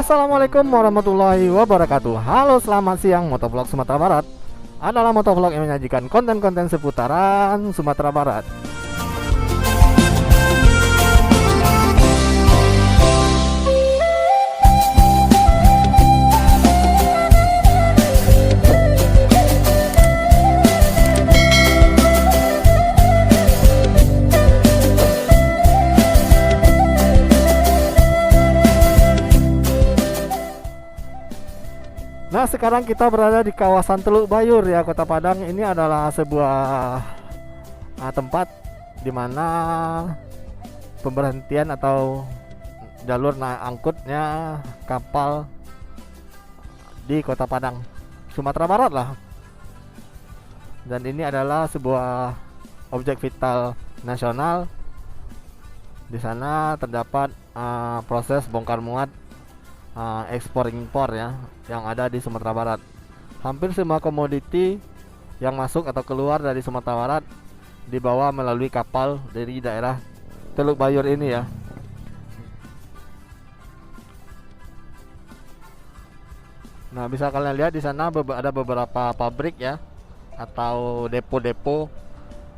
Assalamualaikum warahmatullahi wabarakatuh. Halo, selamat siang Motovlog Sumatera Barat. Adalah motovlog yang menyajikan konten-konten seputaran Sumatera Barat. Nah, sekarang kita berada di kawasan Teluk Bayur ya, Kota Padang. Ini adalah sebuah tempat di mana pemberhentian atau jalur naik angkutnya kapal di Kota Padang, Sumatera Barat lah. Dan ini adalah sebuah objek vital nasional. Di sana terdapat proses bongkar muat ekspor impor ya yang ada di Sumatera Barat. Hampir semua komoditi yang masuk atau keluar dari Sumatera Barat dibawa melalui kapal dari daerah Teluk Bayur ini ya. Nah, bisa kalian lihat di sana ada beberapa pabrik ya atau depo-depo.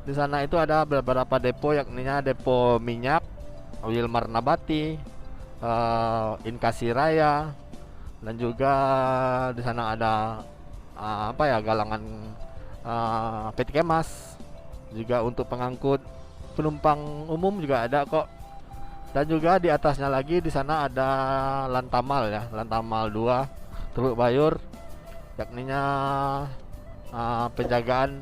Di sana itu ada beberapa depo, yakninya depo minyak Wilmar Nabati, Inkasi Raya, dan juga di sana ada galangan PT Kemas, juga untuk pengangkut penumpang umum juga ada kok. Dan juga di atasnya lagi di sana ada Lantamal ya, Lantamal 2 Teluk Bayur, yakninya penjagaan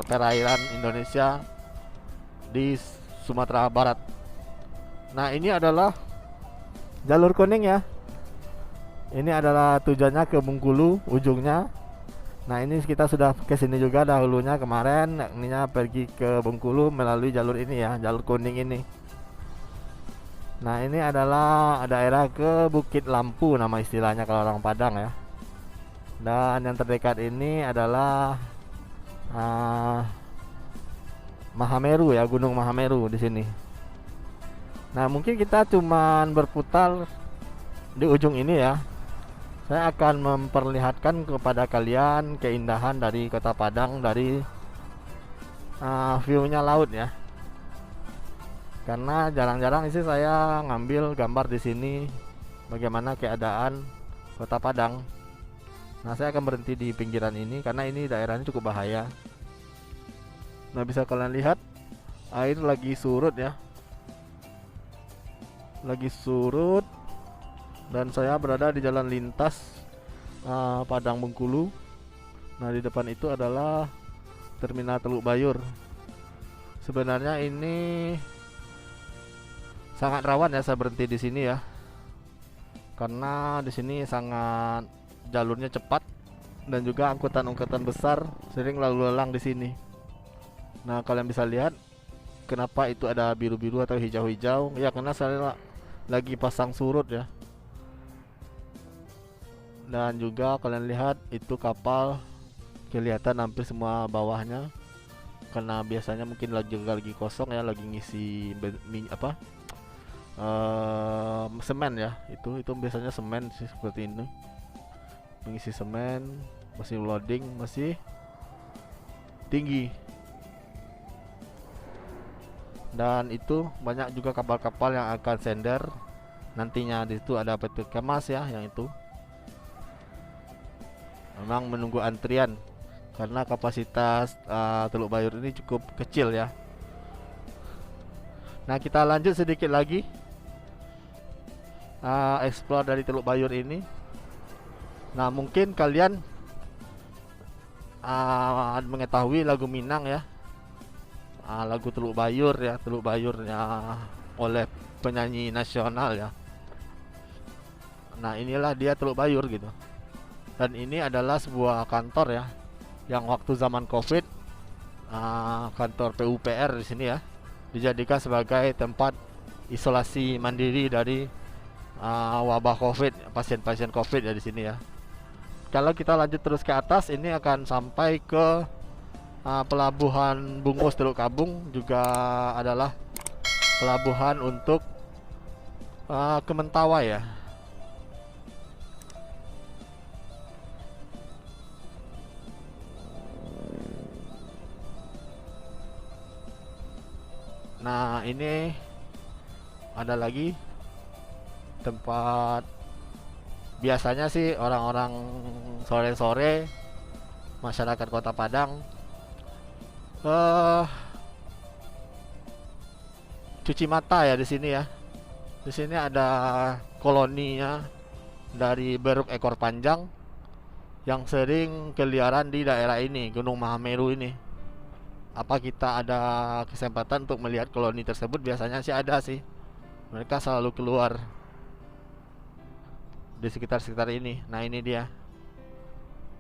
perairan Indonesia di Sumatera Barat. Nah, ini adalah jalur kuning ya. Ini adalah tujuannya ke Bengkulu ujungnya. Nah, ini kita sudah ke sini juga dahulunya kemarin, yakninya pergi ke Bengkulu melalui jalur ini ya, jalur kuning ini. Nah, ini adalah daerah ke Bukit Lampu nama istilahnya kalau orang Padang ya. Dan yang terdekat ini adalah Mahameru ya, Gunung Mahameru di sini. Nah, mungkin kita cuman berputar di ujung ini ya. Saya akan memperlihatkan kepada kalian keindahan dari Kota Padang dari view-nya laut ya. Karena jarang-jarang sih saya ngambil gambar di sini bagaimana keadaan Kota Padang. Nah, saya akan berhenti di pinggiran ini karena ini daerahnya cukup bahaya. Nah, bisa kalian lihat air lagi surut ya. Lagi surut, dan saya berada di jalan lintas Padang Bengkulu. Nah, di depan itu adalah Terminal Teluk Bayur. Sebenarnya ini sangat rawan ya saya berhenti di sini ya, karena di sini sangat jalurnya cepat dan juga angkutan-angkutan besar sering lalu lalang di sini. Nah, kalian bisa lihat kenapa itu ada biru-biru atau hijau-hijau ya, karena saya lagi pasang surut ya. Dan juga kalian lihat itu kapal kelihatan hampir semua bawahnya, karena biasanya mungkin lagi kosong ya, lagi ngisi semen ya. Itu biasanya semen sih, seperti ini mengisi semen, masih loading, masih tinggi. Dan itu banyak juga kapal-kapal yang akan sender nantinya. Di situ ada PT Kemas ya, yang itu memang menunggu antrian karena kapasitas Teluk Bayur ini cukup kecil ya. Nah, kita lanjut sedikit lagi explore dari Teluk Bayur ini. Nah, mungkin kalian mengetahui lagu Minang ya, lagu Teluk Bayur ya, Teluk Bayurnya oleh penyanyi nasional ya. Nah, inilah dia Teluk Bayur gitu. Dan ini adalah sebuah kantor ya, yang waktu zaman Covid kantor PUPR di sini ya, dijadikan sebagai tempat isolasi mandiri dari wabah Covid, pasien-pasien Covid ya di sini ya. Kalau kita lanjut terus ke atas, ini akan sampai ke pelabuhan Bungus Teluk Kabung, juga adalah pelabuhan untuk ke Mentawai ya. Nah, ini ada lagi tempat biasanya sih orang-orang sore-sore masyarakat Kota Padang eh cuci mata ya di sini ya. Di sini ada koloninya dari beruk ekor panjang yang sering keliaran di daerah ini, Gunung Mahameru ini. Apa kita ada kesempatan untuk melihat koloni tersebut? Biasanya sih ada sih. Mereka selalu keluar di sekitar-sekitar ini. Nah, ini dia.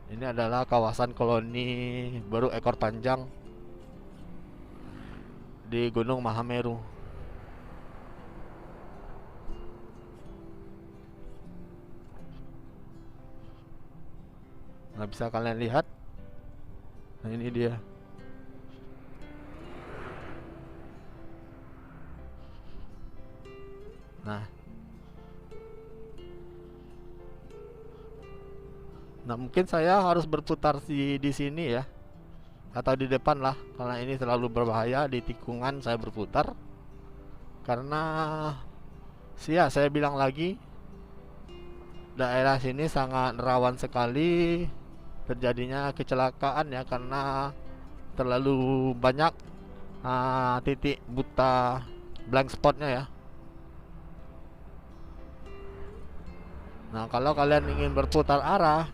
Ini adalah kawasan koloni beruk ekor panjang di Gunung Mahameru. Nah, bisa kalian lihat. Nah, ini dia. Nah, mungkin saya harus berputar di sini ya, atau di depan lah, karena ini terlalu berbahaya di tikungan saya berputar. Karena saya bilang lagi, daerah sini sangat rawan sekali terjadinya kecelakaan ya, karena terlalu banyak titik buta, blank spotnya ya. Nah, kalau kalian ingin berputar arah,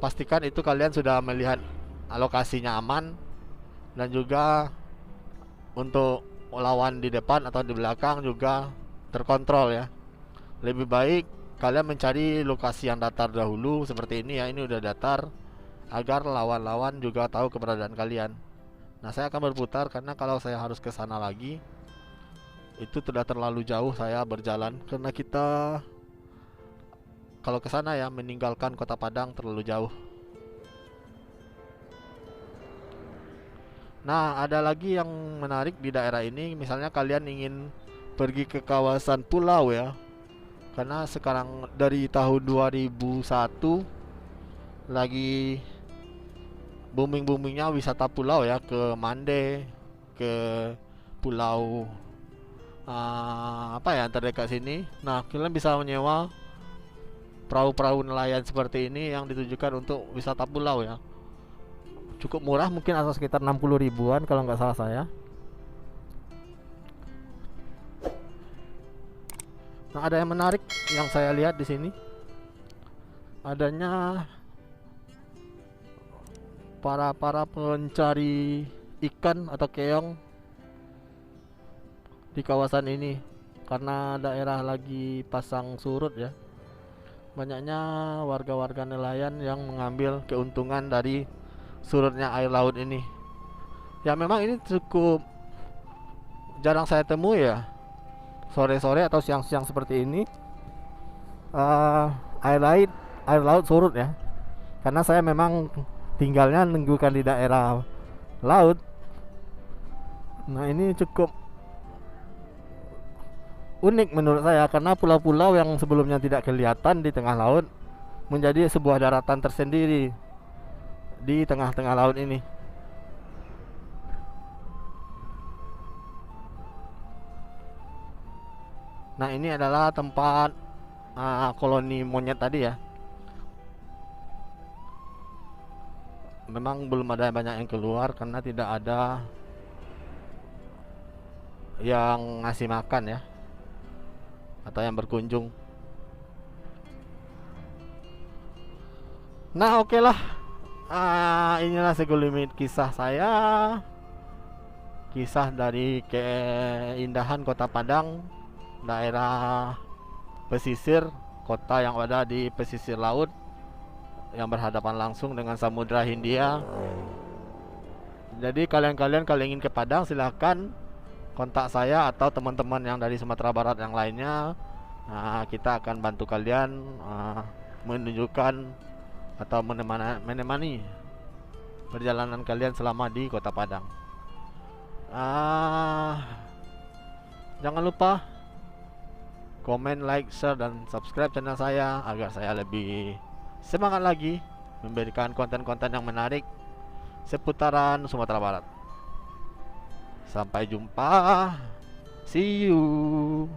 pastikan itu kalian sudah melihat lokasinya aman, dan juga untuk lawan di depan atau di belakang juga terkontrol ya. Lebih baik kalian mencari lokasi yang datar dahulu seperti ini ya. Ini udah datar, agar lawan-lawan juga tahu keberadaan kalian. Nah, saya akan berputar karena kalau saya harus ke sana lagi itu sudah terlalu jauh saya berjalan, karena kita kalau ke sana ya meninggalkan Kota Padang terlalu jauh. Nah, ada lagi yang menarik di daerah ini. Misalnya kalian ingin pergi ke kawasan pulau ya. Karena sekarang dari tahun 2001 lagi booming-boomingnya wisata pulau ya, ke Mande, ke pulau apa ya terdekat sini. Nah, kalian bisa menyewa perahu-perahu nelayan seperti ini yang ditujukan untuk wisata pulau ya. Cukup murah, mungkin atau sekitar 60 ribuan kalau nggak salah saya. Nah, ada yang menarik yang saya lihat di sini. Adanya para pencari ikan atau keong di kawasan ini, karena daerah lagi pasang surut ya. Banyaknya warga-warga nelayan yang mengambil keuntungan dari surutnya air laut ini. Ya, memang ini cukup jarang saya temui ya, sore-sore atau siang-siang seperti ini air laut surut ya. Karena saya memang tinggalnya bukan di daerah laut. Nah, ini cukup unik menurut saya, karena pulau-pulau yang sebelumnya tidak kelihatan di tengah laut menjadi sebuah daratan tersendiri di tengah-tengah laut ini. Nah, ini adalah tempat koloni monyet tadi ya. Memang belum ada banyak yang keluar karena tidak ada yang ngasih makan ya, atau yang berkunjung. Nah, oke lah. Inilah segelintir kisah saya, kisah dari keindahan Kota Padang, daerah pesisir, kota yang ada di pesisir laut yang berhadapan langsung dengan Samudra Hindia. Jadi kalian kalau ingin ke Padang, silahkan kontak saya atau teman-teman yang dari Sumatera Barat yang lainnya. Kita akan bantu kalian menunjukkan atau menemani perjalanan kalian selama di Kota Padang. Jangan lupa komen, like, share, dan subscribe channel saya agar saya lebih semangat lagi memberikan konten-konten yang menarik seputaran Sumatera Barat. Sampai jumpa. See you.